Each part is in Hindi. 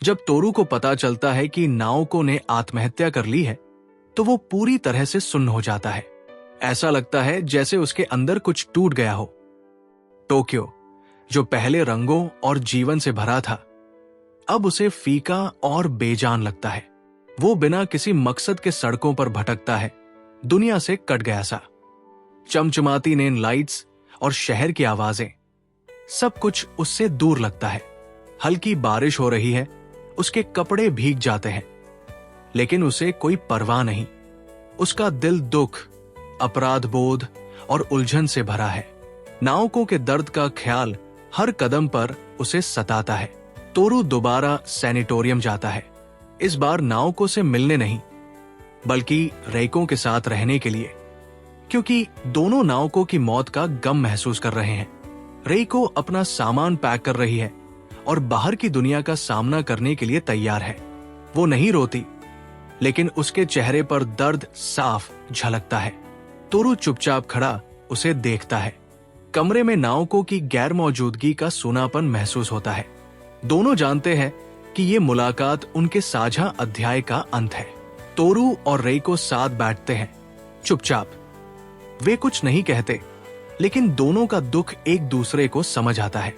जब तोरू को पता चलता है कि नाओको ने आत्महत्या कर ली है तो वो पूरी तरह से सुन्न हो जाता है। ऐसा लगता है जैसे उसके अंदर कुछ टूट गया हो। टोक्यो, जो पहले रंगों और जीवन से भरा था, अब उसे फीका और बेजान लगता है। वो बिना किसी मकसद के सड़कों पर भटकता है, दुनिया से कट गया सा। चमचमाती नेन लाइट्स और शहर की आवाजें, सब कुछ उससे दूर लगता है। हल्की बारिश हो रही है, उसके कपड़े भीग जाते हैं, लेकिन उसे कोई परवाह नहीं। उसका दिल दुख, अपराध बोध और उलझन से भरा है। नाओको के दर्द का ख्याल हर कदम पर उसे सताता है। तोरू दोबारा सैनिटोरियम जाता है, इस बार नाओको से मिलने नहीं, बल्कि रेको के साथ रहने के लिए, क्योंकि दोनों नाओको की मौत का गम महसूस कर रहे हैं। रेको अपना सामान पैक कर रही है और बाहर की दुनिया का सामना करने के लिए तैयार है। वो नहीं रोती, लेकिन उसके चेहरे पर दर्द साफ झलकता है। तोरू चुपचाप खड़ा उसे देखता है। कमरे में नाओको की गैर मौजूदगी का सूनापन महसूस होता है। दोनों जानते हैं कि ये मुलाकात उनके साझा अध्याय का अंत है। तोरू और रेको साथ बैठते हैं, चुपचाप। वे कुछ नहीं कहते, लेकिन दोनों का दुख एक दूसरे को समझ आता है।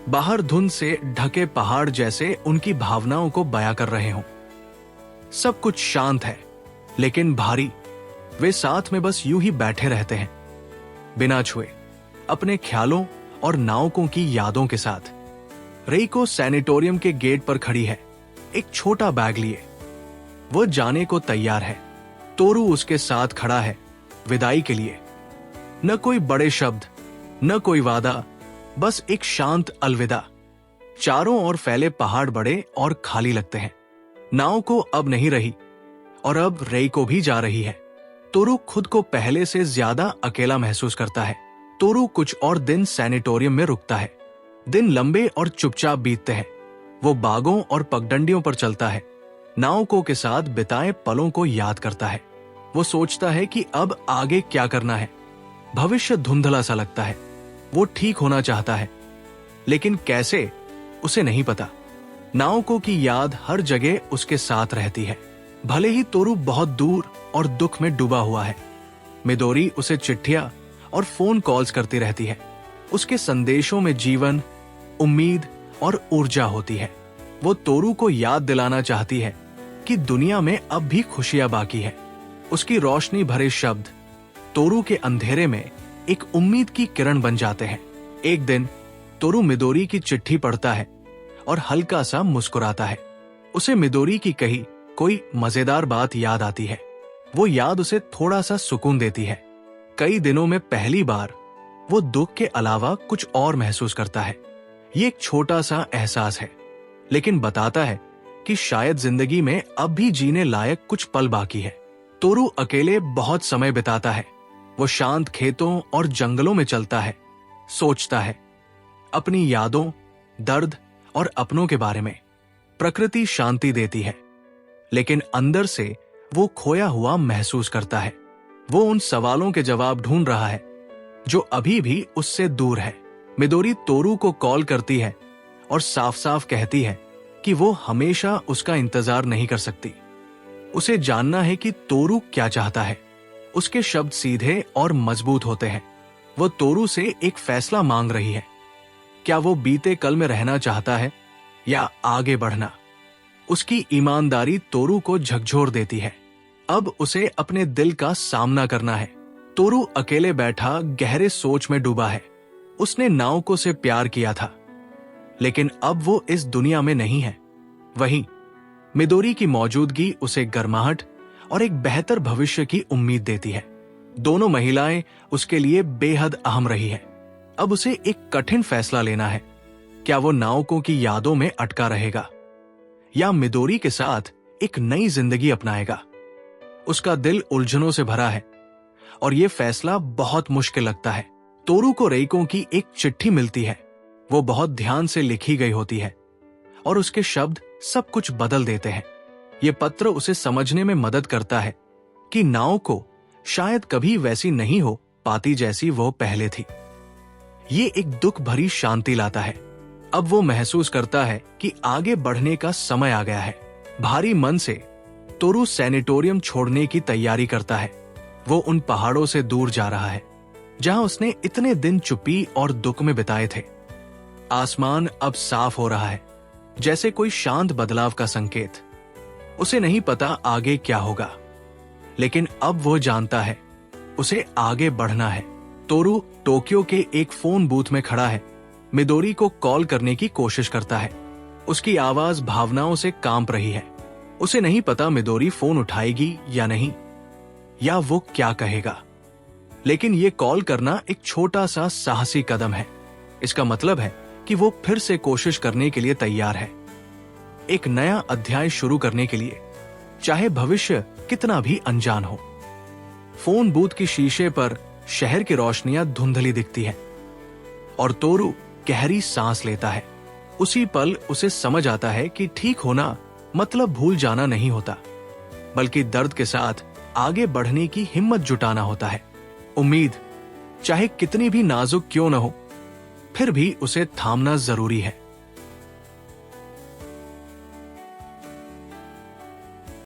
बाहर धुंध से ढके पहाड़ जैसे उनकी भावनाओं को बयां कर रहे हों। सब कुछ शांत है, लेकिन भारी। वे साथ में बस यूं ही बैठे रहते हैं, बिना छुए, अपने ख्यालों और नाओको की यादों के साथ। रेको सैनिटोरियम के गेट पर खड़ी है, एक छोटा बैग लिए। वो जाने को तैयार है। तोरू उसके साथ खड़ा है, विदाई के लिए। न कोई बड़े शब्द, न कोई वादा, बस एक शांत अलविदा। चारों ओर फैले पहाड़ बड़े और खाली लगते हैं। नाओको अब नहीं रही और अब रेको भी जा रही है। तोरू खुद को पहले से ज्यादा अकेला महसूस करता है। तोरू कुछ और दिन सैनिटोरियम में रुकता है। दिन लंबे और चुपचाप बीतते हैं। वो बागों और पगडंडियों पर चलता है, नाओको के साथ बिताए पलों को याद करता है। वो सोचता है कि अब आगे क्या करना है। भविष्य धुंधला सा लगता है। वो ठीक होना चाहता है, लेकिन कैसे, उसे नहीं पता। नाओको की याद हर जगह उसके साथ रहती है, भले ही तोरू बहुत दूर और दुख में डूबा हुआ है। मिदोरी उसे चिट्ठियां और फोन कॉल्स करती रहती है। उसके संदेशों में जीवन, उम्मीद और ऊर्जा होती है। वो तोरू को याद दिलाना चाहती है कि दुनिया में अब भी खुशियां बाकी है। उसकी रोशनी भरे शब्द तोरू के अंधेरे में एक उम्मीद की किरण बन जाते हैं। एक दिन तोरू मिदोरी की चिट्ठी पढ़ता है और हल्का सा मुस्कुराता है। उसे मिदोरी की कही कोई मजेदार बात याद आती है। वो याद उसे थोड़ा सा सुकून देती है। कई दिनों में पहली बार वो दुख के अलावा कुछ और महसूस करता है। ये एक छोटा सा एहसास है, लेकिन बताता है कि शायद जिंदगी में अब भी जीने लायक कुछ पल बाकी है। तोरू अकेले बहुत समय बिताता है। वो शांत खेतों और जंगलों में चलता है, सोचता है अपनी यादों, दर्द और अपनों के बारे में। प्रकृति शांति देती है, लेकिन अंदर से वो खोया हुआ महसूस करता है। वो उन सवालों के जवाब ढूंढ रहा है जो अभी भी उससे दूर है। मिदोरी तोरू को कॉल करती है और साफ साफ कहती है कि वो हमेशा उसका इंतजार नहीं कर सकती। उसे जानना है कि तोरू क्या चाहता है। उसके शब्द सीधे और मजबूत होते हैं। वो तोरू से एक फैसला मांग रही है। क्या वो बीते कल में रहना चाहता है या आगे बढ़ना? उसकी ईमानदारी तोरू को झकझोर देती है। अब उसे अपने दिल का सामना करना है। तोरू अकेले बैठा गहरे सोच में डूबा है। उसने नाओको से प्यार किया था, लेकिन अब वो इस दुनिया में नहीं है। वहीं मिदोरी की मौजूदगी उसे गर्माहट और एक बेहतर भविष्य की उम्मीद देती है। दोनों महिलाएं उसके लिए बेहद अहम रही है। अब उसे एक कठिन फैसला लेना है। क्या वो नाओको की यादों में अटका रहेगा या मिदोरी के साथ एक नई जिंदगी अपनाएगा? उसका दिल उलझनों से भरा है और यह फैसला बहुत मुश्किल लगता है। तोरू को रेको की एक चिट्ठी मिलती है। वो बहुत ध्यान से लिखी गई होती है और उसके शब्द सब कुछ बदल देते हैं। ये पत्र उसे समझने में मदद करता है कि नाओको शायद कभी वैसी नहीं हो पाती जैसी वो पहले थी। ये एक दुख भरी शांति लाता है। अब वो महसूस करता है कि आगे बढ़ने का समय आ गया है। भारी मन से तोरू सैनिटोरियम छोड़ने की तैयारी करता है। वो उन पहाड़ों से दूर जा रहा है जहां उसने इतने दिन चुप्पी और दुख में बिताए थे। आसमान अब साफ हो रहा है, जैसे कोई शांत बदलाव का संकेत। उसे नहीं पता आगे क्या होगा, लेकिन अब वो जानता है उसे आगे बढ़ना है। तोरू टोक्यो के एक फोन बूथ में खड़ा है। मिदोरी को कॉल करने की कोशिश करता है। उसकी आवाज भावनाओं से कांप रही है। उसे नहीं पता मिदोरी फोन उठाएगी या नहीं, या वो क्या कहेगा। लेकिन ये कॉल करना एक छोटा सा साहसी कदम है। इसका मतलब है कि वो फिर से कोशिश करने के लिए तैयार है, एक नया अध्याय शुरू करने के लिए, चाहे भविष्य कितना भी अनजान हो। फोन बूथ की शीशे पर शहर की रोशनियां धुंधली दिखती है और तोरू गहरी सांस लेता है। उसी पल उसे समझ आता है कि ठीक होना मतलब भूल जाना नहीं होता, बल्कि दर्द के साथ आगे बढ़ने की हिम्मत जुटाना होता है। उम्मीद चाहे कितनी भी नाजुक क्यों न हो, फिर भी उसे थामना जरूरी है।